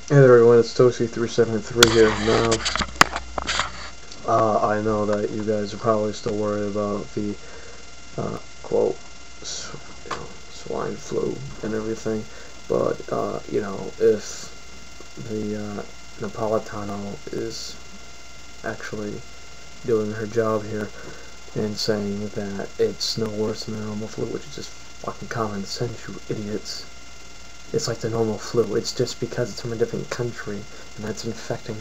Hey there everyone, it's Toasty373 here. Now, I know that you guys are probably still worried about the, quote, swine flu and everything, but, if the, Napolitano is actually doing her job here and saying that it's no worse than the normal flu, which is just fucking common sense, you idiots. It's like the normal flu. It's just because it's from a different country and that's infecting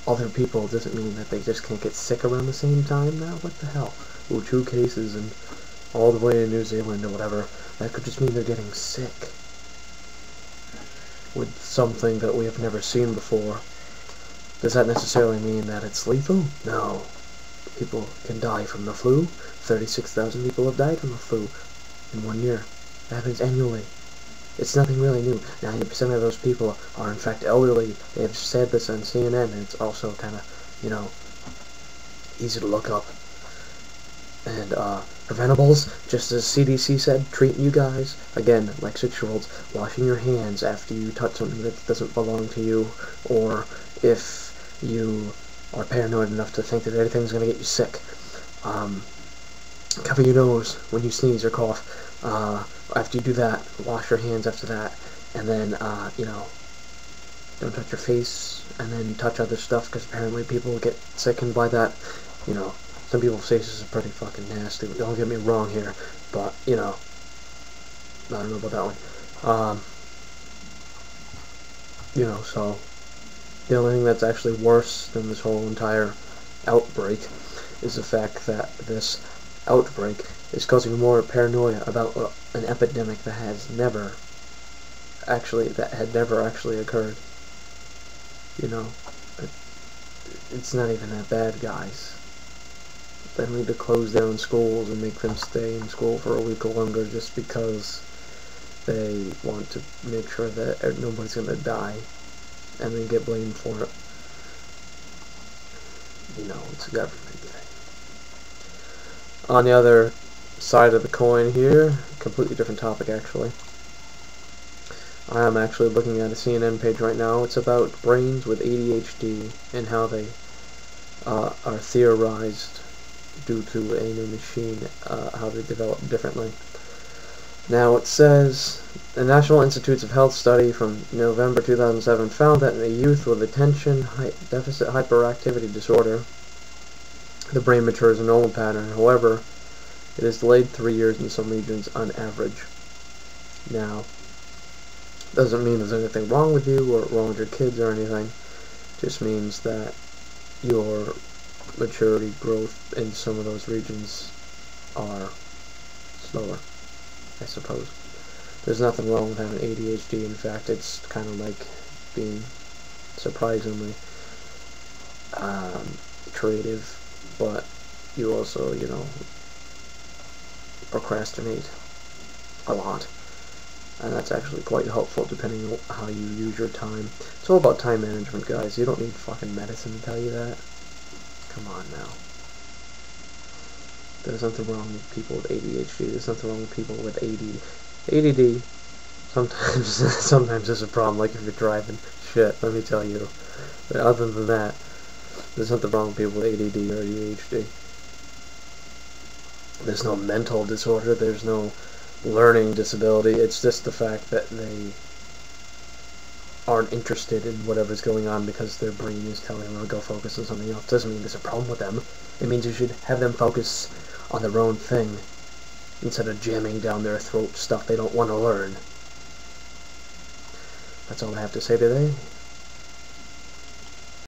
other people doesn't mean that they just can't get sick around the same time now. What the hell? Ooh, 2 cases and all the way in New Zealand or whatever. That could just mean they're getting sick with something that we have never seen before. Does that necessarily mean that it's lethal? No. People can die from the flu. 36,000 people have died from the flu in 1 year. That happens annually. It's nothing really new. 90% of those people are in fact elderly. They have said this on CNN, and it's also kind of, easy to look up. And, preventables, just as CDC said, treat you guys, again, like 6-year-olds, washing your hands after you touch something that doesn't belong to you, or if you are paranoid enough to think that anything's going to get you sick. Cover your nose when you sneeze or cough. After you do that, wash your hands after that, and then, don't touch your face, and then touch other stuff, because apparently people get sickened by that. Some people's faces are pretty fucking nasty. Don't get me wrong here, but, I don't know about that one. So, the only thing that's actually worse than this whole entire outbreak is the fact that this outbreak is causing more paranoia about an epidemic that had never actually occurred. It's not even that bad, guys. They need to close down schools and make them stay in school for a week longer just because they want to make sure that nobody's gonna die and then get blamed for it. It's a government thing. On the other side of the coin here, completely different topic actually. I am actually looking at a CNN page right now. It's about brains with ADHD and how they are theorized due to a new machine, how they develop differently. Now it says, the National Institutes of Health study from November 2007 found that in a youth with attention deficit hyperactivity disorder, the brain matures in a normal pattern. However, it is delayed 3 years in some regions on average. Now, doesn't mean there's anything wrong with you or wrong with your kids or anything. Just means that your maturity growth in some of those regions are slower, I suppose. There's nothing wrong with having ADHD. In fact, it's kind of like being surprisingly creative, but you also, procrastinate a lot, and that's actually quite helpful depending on how you use your time. It's all about time management, guys. You don't need fucking medicine to tell you that. Come on now. There's nothing wrong with people with ADHD. There's nothing wrong with people with ADD. Sometimes there's a problem, like if you're driving. Shit, let me tell you. But other than that, there's nothing wrong with people with ADD or ADHD. There's no mental disorder. There's no learning disability. It's just the fact that they aren't interested in whatever's going on because their brain is telling them to go focus on something else. Doesn't mean there's a problem with them. It means you should have them focus on their own thing instead of jamming down their throat stuff they don't want to learn. That's all I have to say today.